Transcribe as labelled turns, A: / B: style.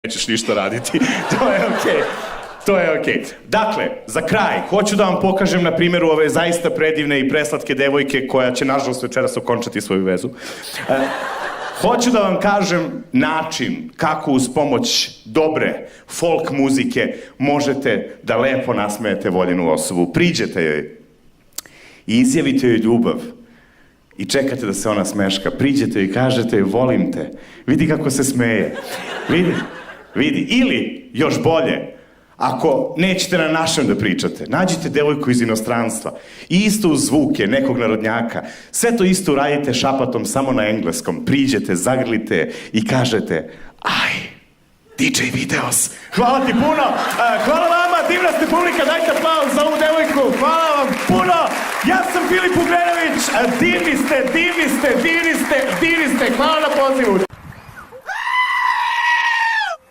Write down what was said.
A: nećeš ništa raditi. To je okej. To je okej. Dakle, za kraj, hoću da vam pokažem na primjeru ove zaista predivne i preslatke devojke koja će, nažalost, večeras okončati svoju vezu. Hoću da vam kažem način kako uz pomoć dobre folk muzike možete da lepo nasmejete voljenu osobu. Priđete joj i izjavite joj ljubav i čekate da se ona smeška. Priđete joj i kažete joj volim te. Vidi kako se smeje. Vidi. Ili, još bolje, ako nećete na našem da pričate, nađite devojku iz inostranstva i isto uz zvuke nekog narodnjaka. Sve to isto uradite šapatom samo na engleskom. Priđete, zagrlite i kažete aj, DJ Videos. Hvala ti puno. Hvala vama, divna ste publika. Dajte aplauz za ovu devojku. Hvala vam puno. Ja sam Filip Ugrenović. Divni ste. Hvala na pozivu.